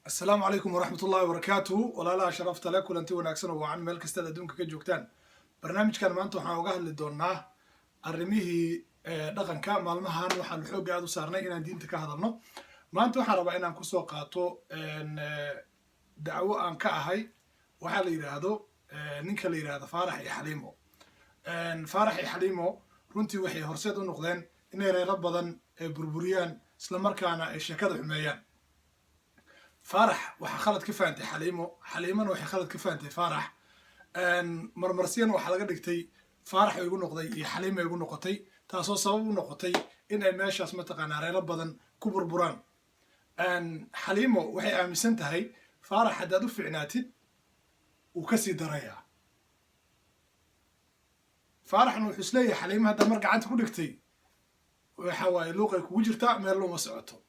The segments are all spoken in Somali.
السلام عليكم ورحمة الله وبركاته ولا لا شرفت لك ولا أنت وناكسنا وعن ملك استاد أدونك كجوكتان برنامج كان ما أنتو حاوجه للدوناه الرميه دقن كام مالمهان وحن الحوج قاعد وصارنا إن دين تكهضرنا ما أنتو حربا إن كسو قاتو إن دعوة أن كأهي وحال يرادو نينك اللي يراد فرح يحليمو إن فرح يحليمو runtii waxay horseed u noqdeen inay reero badan burburiyaan isla markaana ay sheekada xumeeyaan farax waxa khalad ka faantay xaliimana waxay khalad ka faantay farax marmarsiyan waxa laga dhigtay farax ay ugu noqday iyo xaliima ay ugu noqotay taasoo sabab u noqotay in ay meeshaas mataqaanaa reero badan ku burburaan xaliimo waxay aaminsan tahay farax haddaad u ficnaatid uu ka sii darayaa فارحنا وحسلية حليمة هذا مرقع عند كل كتي وحواي لوقي كوجرتا ميرلو ما سعته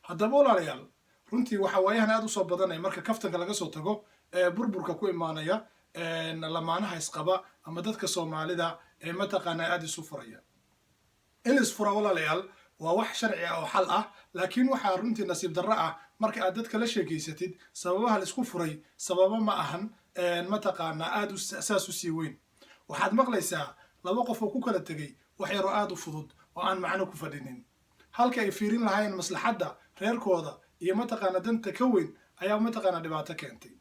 هذا بولا ريال runtii waxa waayahan aad u soo badanay marka kaftanka laga soo tago burburka ku imaanaya lamaanaha isqaba ama dadka Soomaalida mataqaana aad isu furaya in is fura walaalayaal waa wax sharci ah oo xal ah laakiin waxa runtii nasiib darro ah marka aad dadka la sheekeysatid sababaha la isku furay sababa ma ahan mataqaana aad u asaas u sii weyn waxaad maqlaysaa laba qof oo ku kala tagay wax yar oo aad u fudud oo aan macno ku fadhinin halka ay fiirin lahaayeen maslaxadda reerkooda iyo mataqaana danta ka weyn ayaa mataqaana dhibaato keentay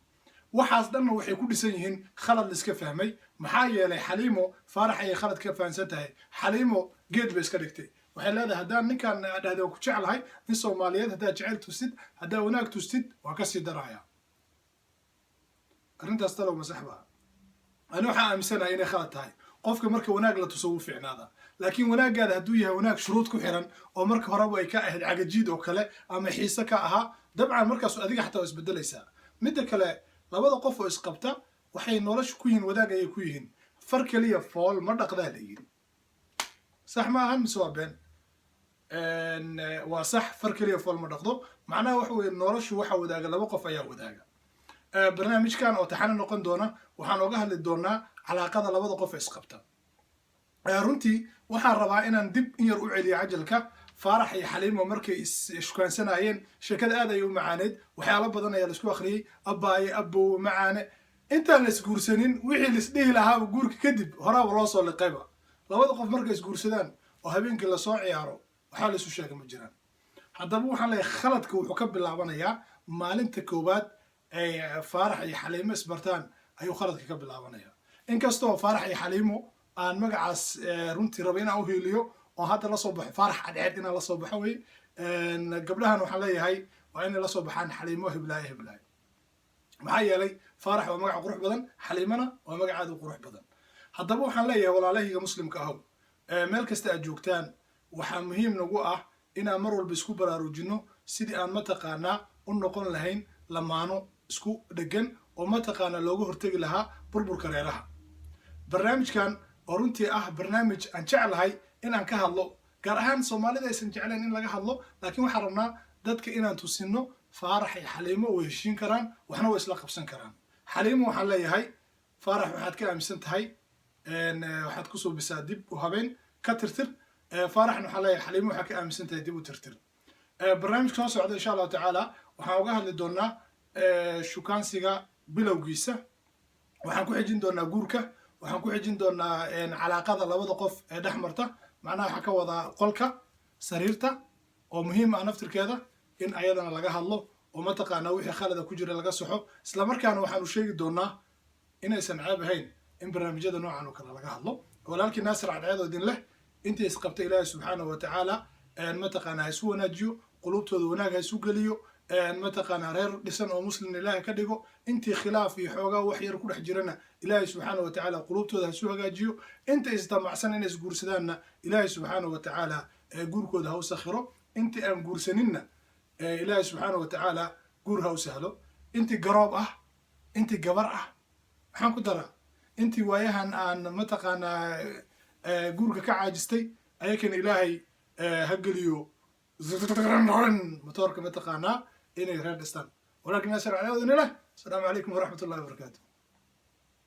waxaas dhanna waxay ku dhisan yihiin khalad la iska fahmay maxaa yeelay xaliimo farax ay khalad ka fahansan tahay xaliimo geed bay iska dhigtay waxay leedahay haddaan ninkan dhahday ku jeclahay nin Soomaaliyeed haddaa jecel tustid haddaa wanaag tustid waa ka sii daraya arrintaas talo masaxba أنا waxaan aaminsanahay inay khalad tahay qofka marka wanaag la tuso uu fiicnaada laakiin wanaagaada haduu yahay wanaag shuruud ku xiran oo marka horeba ay ka ahayd cagajiid oo kale ama xiisa ka aha dabcan markaas adiga xataa isbedelaysaa midda kale labada qof oo isqabta waxay noloshu ku yihiin wadaag ay ku yihiin far kaliya fool ma dhaqdaa leeyihiin sax ma ahan miswaabeen waa sax far kaliya fool ma dhaqdo macnaha waxa weeye noloshu waxa wadaaga laba qof ayaa wadaaga barnaamijkan oo taxana noqon doona waxaan uga hadli doonaa calaaqada labada qof ee isqabta runtii waxaan rabaa inaan dib in yar u celiyo cajalka farax iyo xaliimo markay ishukaansanayeen sheekada aad ay u macaaneed waxyaalo badan ayaa la isku akhriyay abbaaye abbow macaane intaan la isguursanin wixii la isdhihi lahaaba guurka kadib horaaba loo soo liqayba labada qof markay isguursadaan oo habeenkii lasoo ciyaaro waxaa la isu sheegay ma jiraan haddaba waxaan leeyahay khaladka wuxuu ka bilaabanayaa maalinta koowaad فارح يا حليمة سبرتان أيو خلط كقبل عوانيا إن كستو فارح يا حليمو أن مجعس رنتي ربينا أو هيليو وهذا لا صبح فارح عدنا لا صبحوي قبلها نحلي هاي وأنا لا صبحان حليمو هبلاي معايا لي فارح ومجع قروح بدن حليمنا ومجع عاد قروح بدن هذا بو حلي ولا عليه مسلم كهو ملك استأجوكتان وحمهم نجوءه إن مروا البسكوب براروجينو سيدي أن متقانا ونقول لهين لمانو isku dhagan oo mataqaana loogu hortagi lahaa burburka reeraha barnaamijkan oo runtii ah barnaamij aan jecelahay in aan ka hadlo gaar ahaan Soomaalida aysan jeclayn in laga hadlo laakiin waxaan rabnaa dadka inaan tusino farax iyo xaliimo oo heshiin karaan waxna way isla qabsan karaan xaliimo waxaan leeyahay farax waxaad ka aaminsan tahay waxaad ku soo bisaa dib u habeen ka tirtir faraxna waxaan leeyahay xaliimo waxaad ka aaminsan tahay dib u tirtir barnaamijka soo socda insha Allah taala waxaan uga hadli doonaa shukaansiga bilowgiisa waxaan ku xijin doonaa guurka waxaan ku xijin doonaa calaaqada labada qof ee dhaxmarta macnaha waxa ka wada qolka sariirta oo muhiim ah naftirkeeda in ayadana laga hadlo oo mataqaana wixii khalada ku jira laga saxo isla markaana waxaan u sheegi doonaa inaysan ceeb ahayn in barnaamijyada noocan oo kale laga hadlo walaalkii Naasir Cadceedo idin leh intii isqabtay Ilaahay subxaanahu wa ta'ala mataqaana isu wanaajiyo qulubtooda wanaag isu geliyo mataqaana reer dhisan oo muslim ilaahay ka dhigo intii khilaaf iyo xoogaa wax yar ku dhex jirana ilaahay subxaanahu wa ta'ala qulubtooda ha soo hagaajiyo inta istamacsan inay isguursadaanna ilaahay subxaanahu wa ta'ala guurkooda ha u sakhiro intii aan guursaninna ilaahay subxaanahu wa ta'ala guur ha u sahlo intii garoob ah intii gabar ah maxaan ku daraa intii waayahan aan mataqaana guurka ka caajistay ayakana ilaahay ha geliyo motoorka mataqaanaa إني راد استان ولكن أسرع على أذن الله السلام عليكم ورحمة الله وبركاته